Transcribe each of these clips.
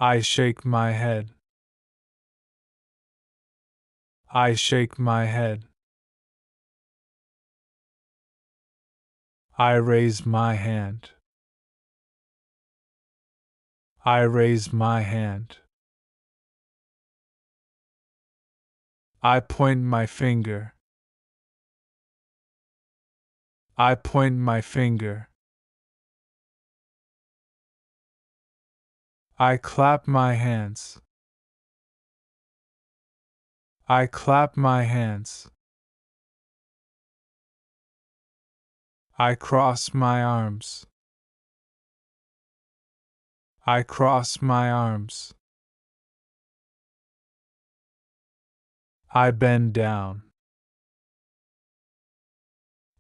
I shake my head. I shake my head. I raise my hand. I raise my hand. I point my finger. I point my finger. I clap my hands. I clap my hands. I cross my arms. I cross my arms. I bend down.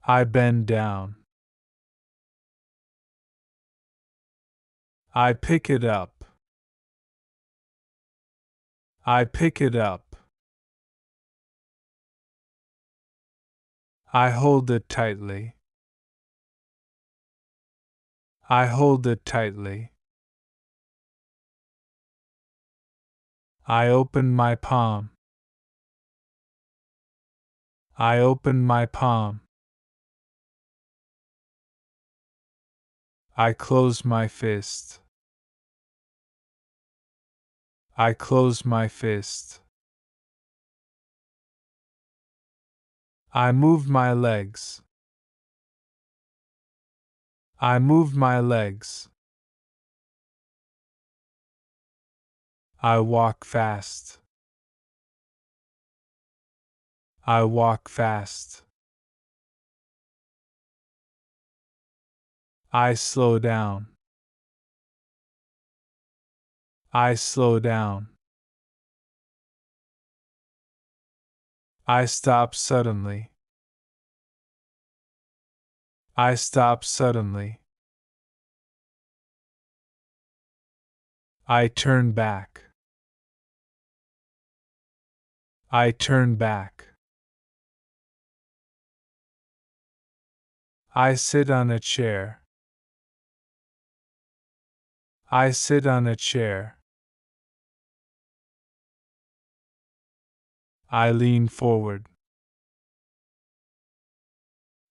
I bend down. I pick it up. I pick it up. I hold it tightly. I hold it tightly. I open my palm. I open my palm. I close my fist. I close my fist. I move my legs. I move my legs. I walk fast. I walk fast. I slow down. I slow down. I stop suddenly. I stop suddenly. I turn back. I turn back. I sit on a chair. I sit on a chair. I lean forward.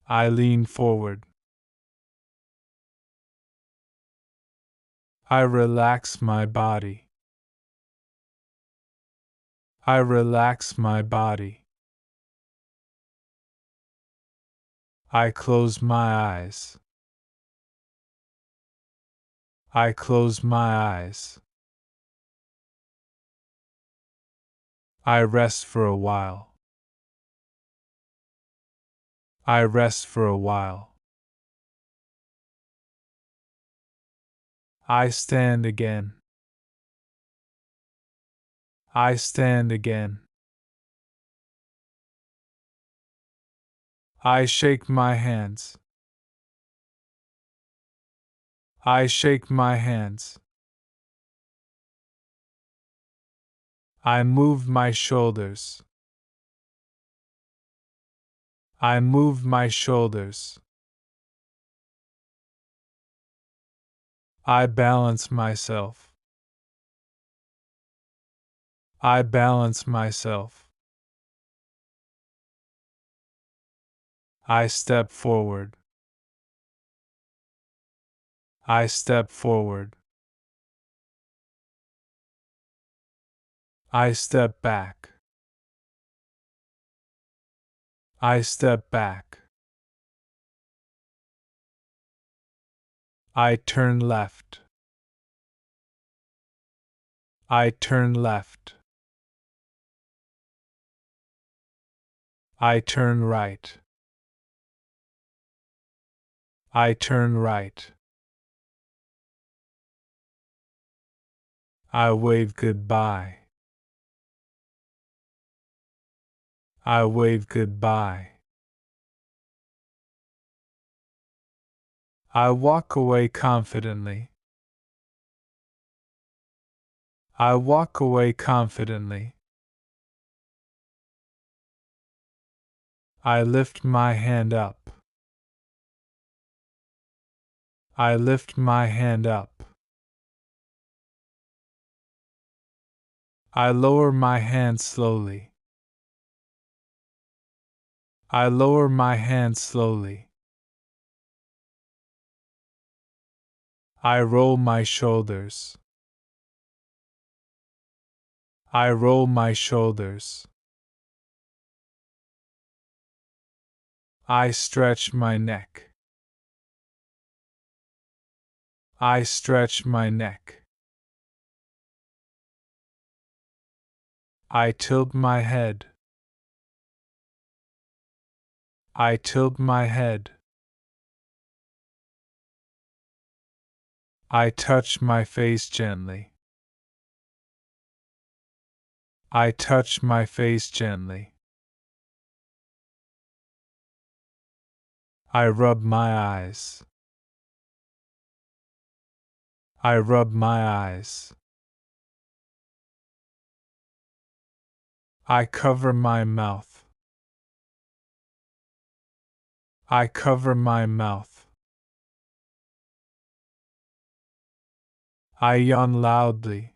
I lean forward. I relax my body. I relax my body. I close my eyes. I close my eyes. I rest for a while. I rest for a while. I stand again. I stand again. I shake my hands. I shake my hands. I move my shoulders. I move my shoulders. I balance myself. I balance myself. I step forward. I step forward. I step back. I step back. I turn left. I turn left. I turn right. I turn right. I wave goodbye. I wave goodbye. I walk away confidently. I walk away confidently. I lift my hand up. I lift my hand up. I lower my hand slowly. I lower my hand slowly. I roll my shoulders. I roll my shoulders. I stretch my neck. I stretch my neck. I tilt my head. I tilt my head. I touch my face gently. I touch my face gently. I rub my eyes. I rub my eyes. I cover my mouth. I cover my mouth. I yawn loudly.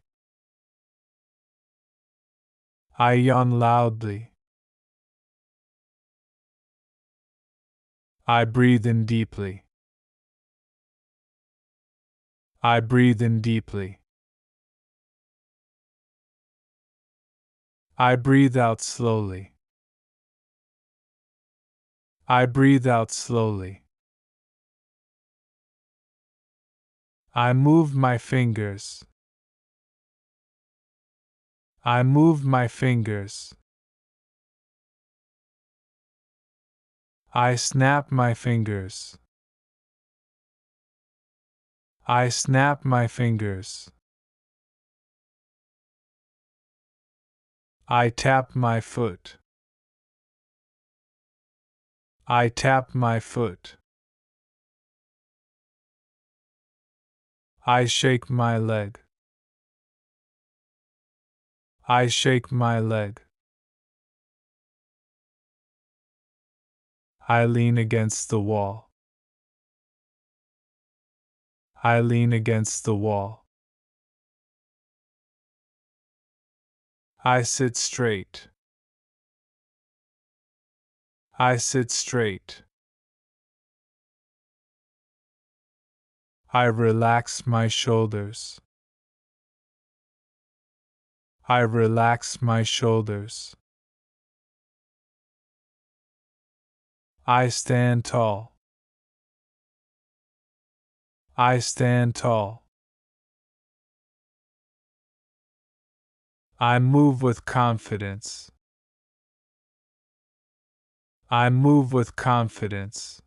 I yawn loudly. I breathe in deeply. I breathe in deeply. I breathe out slowly. I breathe out slowly. I move my fingers. I move my fingers. I snap my fingers. I snap my fingers. I tap my foot. I tap my foot. I shake my leg. I shake my leg. I lean against the wall. I lean against the wall. I sit straight. I sit straight. I relax my shoulders. I relax my shoulders. I stand tall. I stand tall. I move with confidence. I move with confidence.